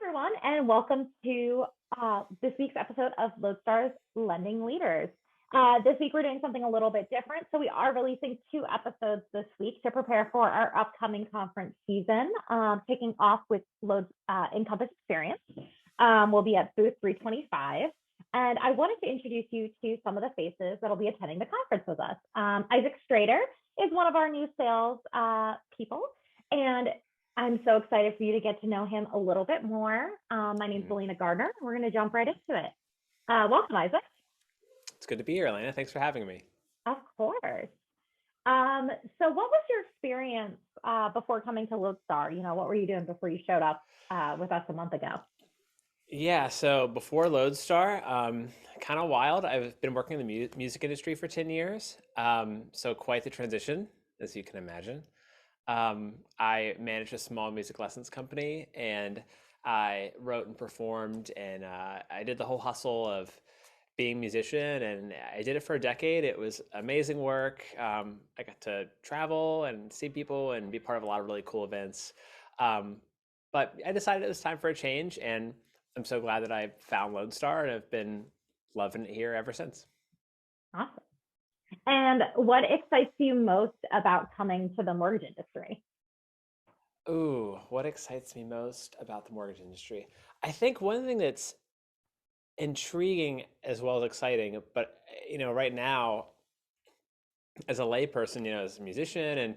everyone, and welcome to this week's episode of Lodestar's Lending Leaders. This week, we're doing something a little bit different. So, we are releasing two episodes this week to prepare for our upcoming conference season, kicking off with Encompass Experience. We'll be at booth 325. And I wanted to introduce you to some of the faces that'll be attending the conference with us. Isaac Strader is one of our new sales people. And I'm so excited for you to get to know him a little bit more. My name is Selena Gardner. We're going to jump right into it. Welcome, Isaac. It's good to be here, Elena. Thanks for having me. Of course. So what was your experience before coming to Lodestar? What were you doing before you showed up with us a month ago? Yeah, so before Lodestar, kind of wild. I've been working in the music industry for 10 years, so quite the transition, as you can imagine. I managed a small music lessons company, and I wrote and performed, and I did the whole hustle of being a musician, and I did it for a decade. It was amazing work. I got to travel and see people and be part of a lot of really cool events. But I decided it was time for a change, and I'm so glad that I found Lodestar, and I've been loving it here ever since. Awesome. And what excites you most about coming to the mortgage industry? Ooh, what excites me most about the mortgage industry? I think one thing that's intriguing as well as exciting, but right now, as a layperson, as a musician,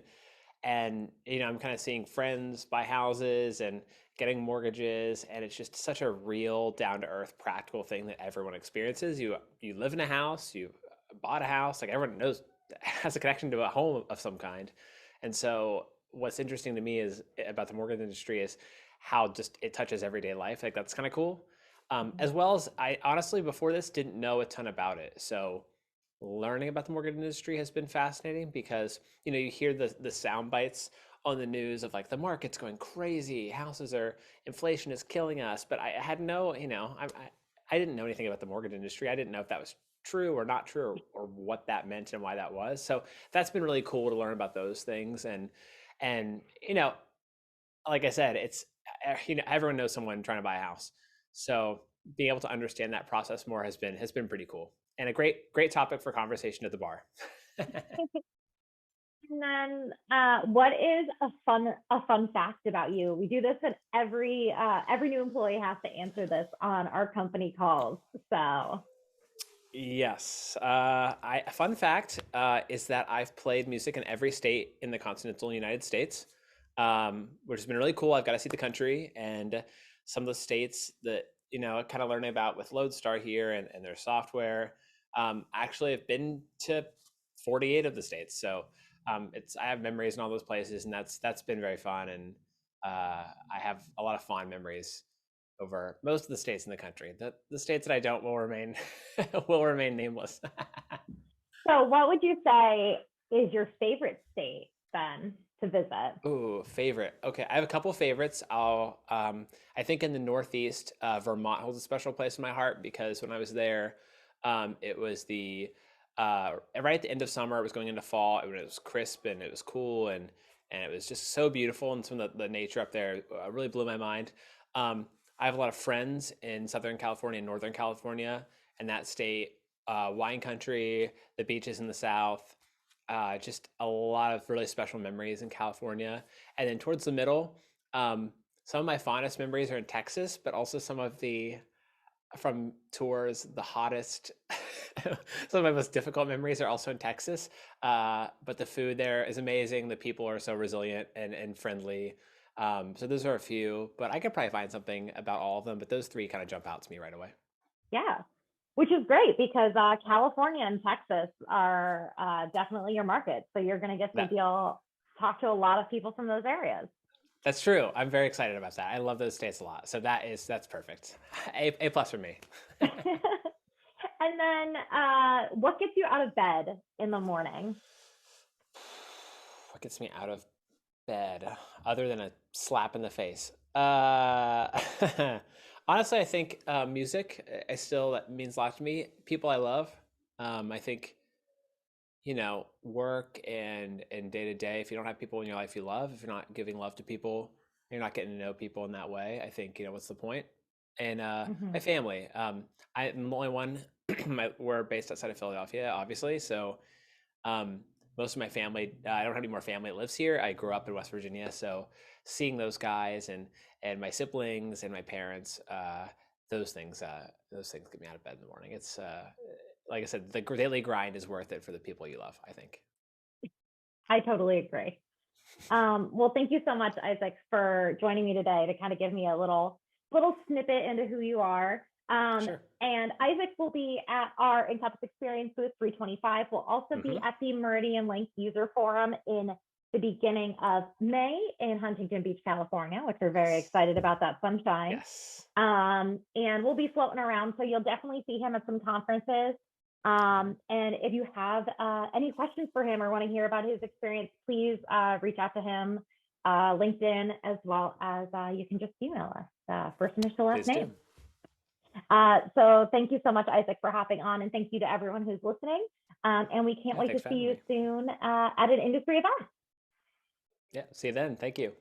and I'm kind of seeing friends buy houses and getting mortgages, and it's just such a real, down to earth, practical thing that everyone experiences. You live in a house, you bought a house, like everyone knows has a connection to a home of some kind. And so what's interesting to me is about the mortgage industry is how just it touches everyday life. Like that's kind of cool. As well as I honestly before this didn't know a ton about it. So learning about the mortgage industry has been fascinating because you hear the sound bites on the news of like the market's going crazy, inflation is killing us, but I had no, I didn't know anything about the mortgage industry. I didn't know if that was true or not true, or what that meant and why that was. So that's been really cool to learn about those things. And like I said, it's everyone knows someone trying to buy a house, so being able to understand that process more has been pretty cool, and a great topic for conversation at the bar. And then, what is a fun fact about you? We do this, and every new employee has to answer this on our company calls. So, Yes. A fun fact is that I've played music in every state in the continental United States, which has been really cool. I've got to see the country and some of the states that, kind of learning about with Lodestar here and their software. Actually, I've been to 48 of the states. So I have memories in all those places, and that's been very fun. And I have a lot of fond memories over most of the states in the country. The states that I don't will remain will remain nameless. so what would you say is your favorite state then to visit? Ooh, favorite. Okay, I have a couple favorites. I think in the Northeast, Vermont holds a special place in my heart because when I was there, it was right at the end of summer. It was going into fall. It was crisp and it was cool and it was just so beautiful. And some of the nature up there really blew my mind. I have a lot of friends in Southern California and Northern California, and that state, wine country, the beaches in the South, just a lot of really special memories in California. And then towards the middle, some of my fondest memories are in Texas, but also some of from tours, the hottest, some of my most difficult memories are also in Texas. But the food there is amazing. The people are so resilient and friendly. So those are a few, but I could probably find something about all of them, but those three kind of jump out to me right away. Yeah, which is great because California and Texas are definitely your market. So you're going to get to talk to a lot of people from those areas. That's true. I'm very excited about that. I love those states a lot. So that's perfect. A plus for me. And then what gets you out of bed in the morning? What gets me out of bed other than a slap in the face? Honestly, I think music. I still that means a lot to me. People I love. I think work and day to day. If you don't have people in your life you love, if you're not giving love to people, You're not getting to know people in that way. I think, what's the point? And Mm-hmm. my family, I'm the only one. We're based outside of Philadelphia, obviously. So um, most of my family, I don't have any more family that lives here. I grew up in West Virginia, so seeing those guys and my siblings and my parents, those things get me out of bed in the morning. It's like I said, the daily grind is worth it for the people you love, I think. I totally agree. Well, thank you so much, Isaac, for joining me today to kind of give me a little snippet into who you are. Sure. And Isaac will be at our Encompass Experience booth 325. We'll also be Hmm. at the Meridian Link User Forum in the beginning of May in Huntington Beach, California, which we're very Yes. excited about that sunshine. Yes. And we'll be floating around, so you'll definitely see him at some conferences. Hmm. And if you have any questions for him or want to hear about his experience, please reach out to him, LinkedIn, as well as you can just email us, first initial last Please do. name. So thank you so much, Isaac, for hopping on, and thank you to everyone who's listening. And we can't Yeah, wait to thanks for see having you me. soon at an industry event. Yeah, see you then. Thank you.